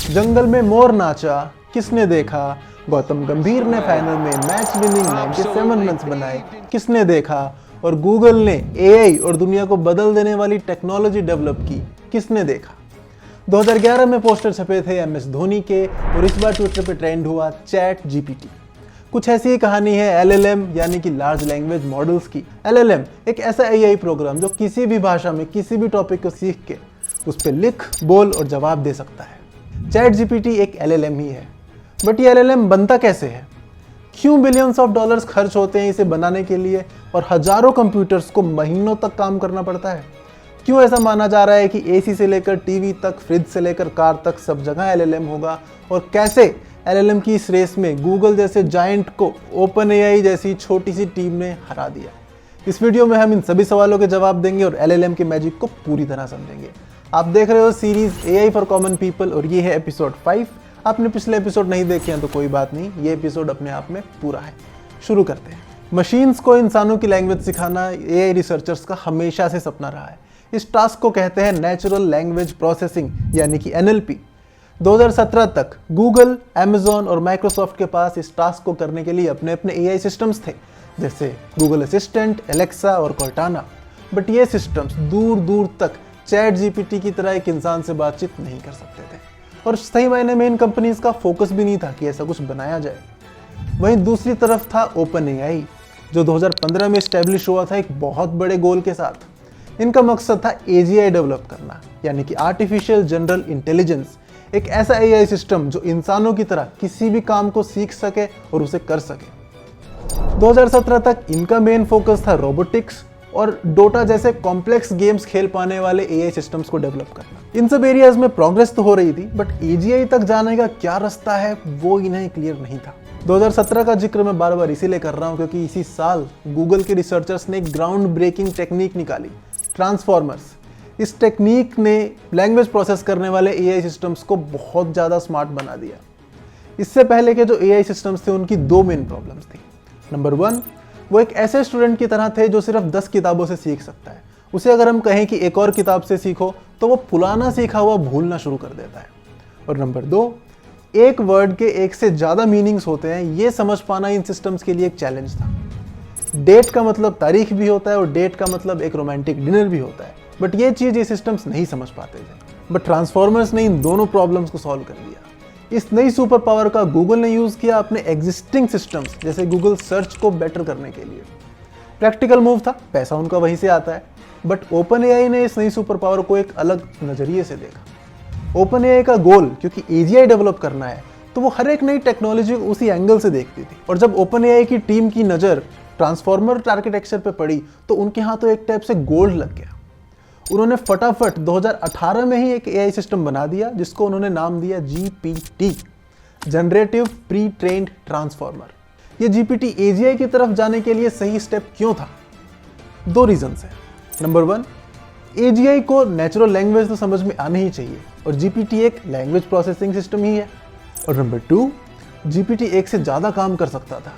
जंगल में मोर नाचा, किसने देखा? गौतम गंभीर ने फाइनल में मैच विनिंग 97 रन्स बनाए, किसने देखा? और गूगल ने एआई और दुनिया को बदल देने वाली टेक्नोलॉजी डेवलप की, किसने देखा? 2011 में पोस्टर छपे थे एमएस धोनी के और इस बार ट्विटर पे ट्रेंड हुआ चैट जीपीटी। कुछ ऐसी ही कहानी है एलएलएम यानी कि लार्ज लैंग्वेज मॉडल्स की। एलएलएम एक ऐसा एआई प्रोग्राम जो किसी भी भाषा में किसी भी टॉपिक को सीख के उस पर लिख, बोल और जवाब दे सकता है। चैट जीपीटी एक एलएलएम ही है, बट ये एलएलएम बनता कैसे है? क्यों बिलियंस ऑफ डॉलर्स खर्च होते हैं इसे बनाने के लिए और हजारों कंप्यूटर्स को महीनों तक काम करना पड़ता है? क्यों ऐसा माना जा रहा है कि एसी से लेकर टीवी तक, फ्रिज से लेकर कार तक सब जगह एलएलएम होगा? और कैसे एलएलएम की इस रेस में गूगल जैसे जायंट को ओपन एआई जैसी छोटी सी टीम ने हरा दिया? इस वीडियो में हम इन सभी सवालों के जवाब देंगे और एलएलएम के मैजिक को पूरी तरह समझेंगे। आप देख रहे हो series AI for common people और ये है एपिसोड 5। आपने पिछले एपिसोड नहीं देखे हैं तो कोई बात नहीं, ये एपिसोड अपने आप में पूरा है। शुरू करते हैं। मशीन्स को इंसानों की लैंग्वेज सिखाना एआई रिसर्चर्स का हमेशा से सपना रहा है। इस टास्क को कहते हैं नेचुरल लैंग्वेज प्रोसेसिंग यानी कि एनएलपी। 2017 तक गूगल, अमेजॉन और माइक्रोसॉफ्ट के पास इस टास्क को करने के लिए अपने अपने एआई सिस्टम्स थे, जैसे गूगल असिस्टेंट, एलेक्सा और कॉर्टाना। बट ये सिस्टम्स दूर दूर तक चैट जीपीटी की तरह एक इंसान से बातचीत नहीं कर सकते थे और सही मायने में इन कंपनीज का फोकस भी नहीं था कि ऐसा कुछ बनाया जाए। वहीं दूसरी तरफ था ओपन एआई, जो 2015 में स्टैब्लिश हुआ था एक बहुत बड़े गोल के साथ। इनका मकसद था एजीआई डेवलप करना, यानी कि आर्टिफिशियल जनरल इंटेलिजेंस, एक ऐसा एआई सिस्टम जो इंसानों की तरह किसी भी काम को सीख सके और उसे कर सके। 2017 तक इनका मेन फोकस था रोबोटिक्स और डोटा जैसे कॉम्प्लेक्स गेम्स खेल पाने वाले एआई सिस्टम्स को डेवलप करना। इन सब एरियाज में प्रोग्रेस तो हो रही थी, बट एजीआई तक जाने का क्या रास्ता है वो इन्हें क्लियर नहीं था। 2017 का जिक्र मैं बार बार इसीलिए कर रहा हूँ क्योंकि इसी साल गूगल के रिसर्चर्स ने एक ग्राउंड ब्रेकिंग टेक्निक निकाली, ट्रांसफॉर्मर्स। इस टेक्निक ने लैंग्वेज प्रोसेस करने वाले एआई सिस्टम्स को बहुत ज़्यादा स्मार्ट बना दिया। इससे पहले के जो एआई सिस्टम्स थे उनकी दो मेन प्रॉब्लम्स थी। नंबर 1, वो एक ऐसे स्टूडेंट की तरह थे जो सिर्फ 10 किताबों से सीख सकता है। उसे अगर हम कहें कि एक और किताब से सीखो तो वो पुराना सीखा हुआ भूलना शुरू कर देता है। और नंबर 2, एक वर्ड के एक से ज़्यादा मीनिंग्स होते हैं, ये समझ पाना इन सिस्टम्स के लिए एक चैलेंज था। डेट का मतलब तारीख भी होता है और डेट का मतलब एक रोमांटिक डिनर भी होता है, बट ये चीज़ ये सिस्टम्स नहीं समझ पाते थे। बट ट्रांसफॉर्मर्स ने इन दोनों प्रॉब्लम्स को सॉल्व कर दिया। इस नई सुपर पावर का गूगल ने यूज़ किया अपने एग्जिस्टिंग सिस्टम्स जैसे गूगल सर्च को बेटर करने के लिए। प्रैक्टिकल मूव था, पैसा उनका वहीं से आता है। बट ओपन एआई ने इस नई सुपर पावर को एक अलग नज़रिए से देखा। ओपन एआई का गोल क्योंकि एजीआई डेवलप करना है, तो वो हर एक नई टेक्नोलॉजी को उसी एंगल से देखती थी। और जब ओपन एआई की टीम की नज़र ट्रांसफॉर्मर आर्किटेक्चर पे पड़ी तो उनके यहाँ तो एक टाइप से गोल्ड लग गया। उन्होंने फटाफट 2018 में ही एक एआई सिस्टम बना दिया जिसको उन्होंने नाम दिया GPT, generative pre trained transformer. ये जीपीटी एजीआई की तरफ जाने के लिए सही स्टेप क्यों था? 2 रीजंस हैं। नंबर 1, एजीआई को नेचुरल लैंग्वेज तो समझ में आनी ही चाहिए और जीपीटी एक लैंग्वेज प्रोसेसिंग सिस्टम ही है। और नंबर 2, जीपीटी एक से ज़्यादा काम कर सकता था,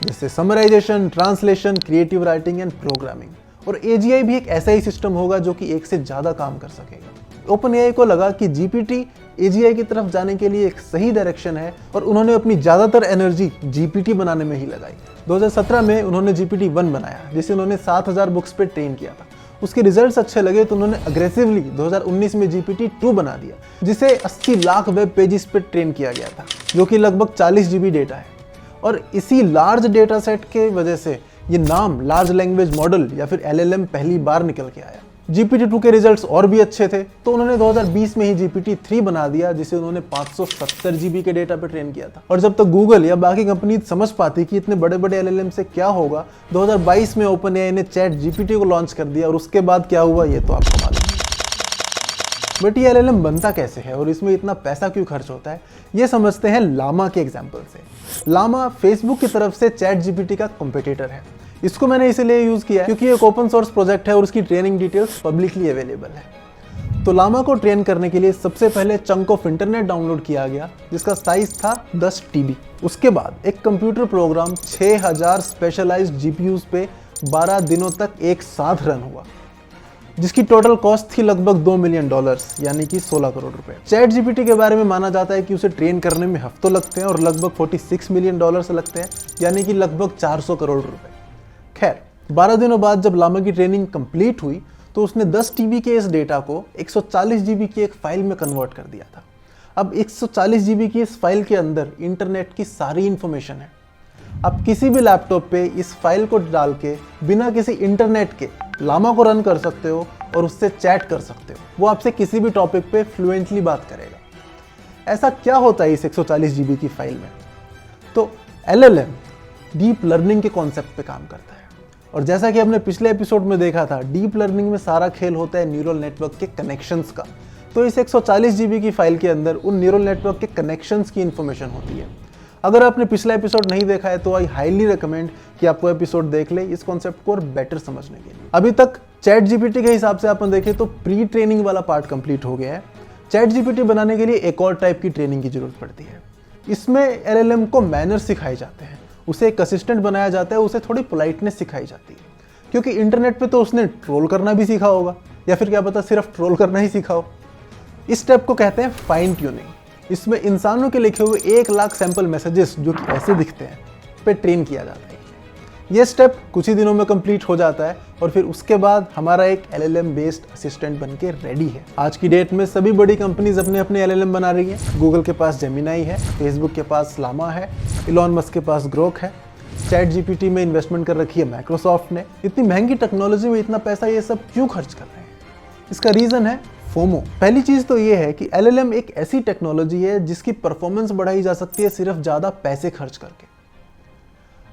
जैसे summarization, translation, creative writing and programming. और एजीआई भी एक ऐसा ही सिस्टम होगा जो कि एक से ज़्यादा काम कर सकेगा। ओपन एआई को लगा कि जीपीटी एजीआई की तरफ जाने के लिए एक सही डायरेक्शन है और उन्होंने अपनी ज़्यादातर एनर्जी जीपीटी बनाने में ही लगाई। 2017 में उन्होंने जीपीटी 1 बनाया जिसे उन्होंने 7000 बुक्स पे ट्रेन किया था। उसके रिजल्ट्स अच्छे लगे तो उन्होंने अग्रेसिवली 2019 में जीपीटी 2 बना दिया जिसे 80 लाख वेब पेजेस पे ट्रेन किया गया था, जो कि लगभग 40 GB डेटा है। और इसी लार्ज डेटा सेट के वजह से ये नाम लार्ज लैंग्वेज मॉडल या फिर एलएलएम पहली बार निकल के आया। जीपीटी 2 के रिजल्ट्स और भी अच्छे थे तो उन्होंने 2020 में ही जीपीटी 3 बना दिया जिसे उन्होंने 570 GB के डेटा पे ट्रेन किया था। और जब तक गूगल या बाकी कंपनी समझ पाती कि इतने बड़े बड़े एलएलएम से क्या होगा, 2022 में ओपन एआई ने चैट जीपीटी को लॉन्च कर दिया और उसके बाद क्या हुआ ये तो आपको मालूम है। बट ये एलएलएम बनता कैसे है और इसमें इतना पैसा क्यों खर्च होता है, ये समझते हैं लामा के एग्जाम्पल से। लामा फेसबुक की तरफ से चैट जीपीटी का कॉम्पिटिटर है। इसको मैंने इसीलिए यूज़ किया है क्योंकि एक ओपन सोर्स प्रोजेक्ट है और उसकी ट्रेनिंग डिटेल्स पब्लिकली अवेलेबल है। तो लामा को ट्रेन करने के लिए सबसे पहले चंक ऑफ इंटरनेट डाउनलोड किया गया जिसका साइज था 10 TB। उसके बाद एक कंप्यूटर प्रोग्राम 6000 स्पेशलाइज्ड जीपीयूज पे 12 दिनों तक एक साथ रन हुआ। जिसकी टोटल कॉस्ट थी लगभग $2 मिलियन, यानी कि 16 करोड़ रुपए। चैट जीपीटी के बारे में माना जाता है कि उसे ट्रेन करने में हफ्तों लगते हैं और लगभग $46 मिलियन लगते हैं, यानी कि लगभग 400 करोड़ रुपए। खैर, 12 दिनों बाद जब लामा की ट्रेनिंग कंप्लीट हुई तो उसने 10 TB के इस डेटा को 140 GB की एक फाइल में कन्वर्ट कर दिया था। अब 140 GB की इस फाइल के अंदर इंटरनेट की सारी इंफॉर्मेशन है। आप किसी भी लैपटॉप पे इस फाइल को डाल के बिना किसी इंटरनेट के लामा को रन कर सकते हो और उससे चैट कर सकते हो। वो आपसे किसी भी टॉपिक पे फ्लुएंटली बात करेगा। ऐसा क्या होता है इस 140 GB की फाइल में? तो LLM डीप लर्निंग के कॉन्सेप्ट पे काम करता है। और जैसा कि हमने पिछले एपिसोड में देखा था, डीप लर्निंग में सारा खेल होता है न्यूरल नेटवर्क के कनेक्शंस का। तो इस 140 GB की फाइल के अंदर उन न्यूरल नेटवर्क के कनेक्शंस की इंफॉर्मेशन होती है। अगर आपने पिछला एपिसोड नहीं देखा है तो आई हाईली रिकमेंड कि आप वो एपिसोड देख ले इस कॉन्सेप्ट को और बेटर समझने के लिए। अभी तक चैट जीपीटी के हिसाब से अपन देखें तो प्री ट्रेनिंग वाला पार्ट कंप्लीट हो गया है। चैट जीपीटी बनाने के लिए एक और टाइप की ट्रेनिंग की जरूरत पड़ती है। इसमें LLM को मैनर्स सिखाए जाते हैं, उसे एक असिस्टेंट बनाया जाता है, उसे थोड़ी पोलाइटनेस सिखाई जाती है। क्योंकि इंटरनेट पे तो उसने ट्रोल करना भी सीखा होगा, या फिर क्या पता सिर्फ ट्रोल करना ही सीखा हो। इस स्टेप को कहते हैं फाइन ट्यूनिंग। इसमें इंसानों के लिखे हुए 1 लाख सैंपल मैसेजेस जो कि ऐसे दिखते हैं पे ट्रेन किया जाता है। ये स्टेप कुछ ही दिनों में कंप्लीट हो जाता है और फिर उसके बाद हमारा एक LLM बेस्ड असिस्टेंट बन के रेडी है। आज की डेट में सभी बड़ी कंपनीज अपने अपने LLM बना रही हैं। गूगल के पास जेमिनाई है, फेसबुक के पास लामा है, इलॉन मस्क के पास ग्रोक है, चैट जीपीटी में इन्वेस्टमेंट कर रखी है माइक्रोसॉफ्ट ने। इतनी महंगी टेक्नोलॉजी में इतना पैसा ये सब क्यों खर्च कर रहे हैं? इसका रीज़न है फोमो। पहली चीज़ तो ये है कि LLM एक ऐसी टेक्नोलॉजी है जिसकी परफॉर्मेंस बढ़ाई जा सकती है सिर्फ ज़्यादा पैसे खर्च करके।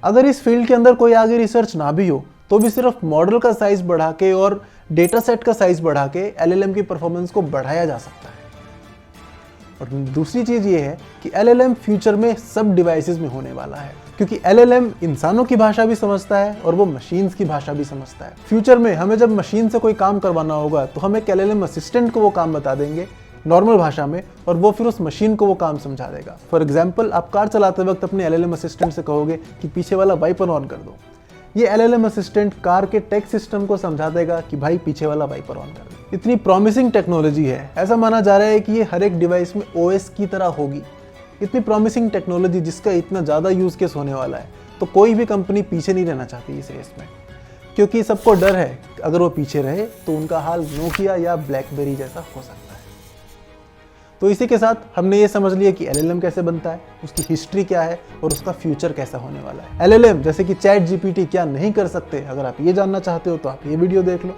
अगर इस फील्ड के अंदर कोई आगे रिसर्च ना भी हो तो भी सिर्फ मॉडल का साइज बढ़ा के और डेटा सेट का साइज बढ़ा के LLM की परफॉर्मेंस को बढ़ाया जा सकता है। और दूसरी चीज़ ये है कि LLM फ्यूचर में सब डिवाइसेस में होने वाला है, क्योंकि LLM इंसानों की भाषा भी समझता है और वो मशीन्स की भाषा भी समझता है। फ्यूचर में हमें जब मशीन से कोई काम करवाना होगा तो हम एक LLM असिस्टेंट को वो काम बता देंगे नॉर्मल भाषा में और वो फिर उस मशीन को वो काम समझा देगा। फॉर एग्जाम्पल, आप कार चलाते वक्त अपने LLM असिस्टेंट से कहोगे कि पीछे वाला वाइपर ऑन कर दो। ये LLM असिस्टेंट कार के टेक सिस्टम को समझा देगा कि भाई पीछे वाला वाइपर ऑन कर दो। इतनी प्रॉमिसिंग टेक्नोलॉजी है, ऐसा माना जा रहा है कि ये हर एक डिवाइस में OS की तरह होगी। इतनी प्रॉमिसिंग टेक्नोलॉजी जिसका इतना ज़्यादा यूज़ केस होने वाला है, तो कोई भी कंपनी पीछे नहीं रहना चाहती इस रेस में, क्योंकि सबको डर है अगर वो पीछे रहे तो उनका हाल नोकिया या ब्लैकबेरी जैसा हो सकता है। तो इसी के साथ हमने ये समझ लिया कि LLM कैसे बनता है, उसकी हिस्ट्री क्या है और उसका फ्यूचर कैसा होने वाला है। LLM जैसे कि चैट जीपीटी क्या नहीं कर सकते, अगर आप ये जानना चाहते हो तो आप ये वीडियो देख लो।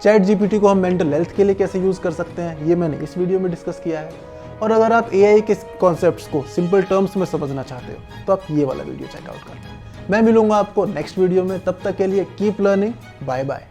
चैट जीपीटी को हम मेंटल हेल्थ के लिए कैसे यूज़ कर सकते हैं, ये मैंने इस वीडियो में डिस्कस किया है। और अगर आप AI के कॉन्सेप्ट्स को सिंपल टर्म्स में समझना चाहते हो तो आप ये वाला वीडियो चेकआउट कर लो। मैं मिलूंगा आपको नेक्स्ट वीडियो में, तब तक के लिए कीप लर्निंग, बाय बाय।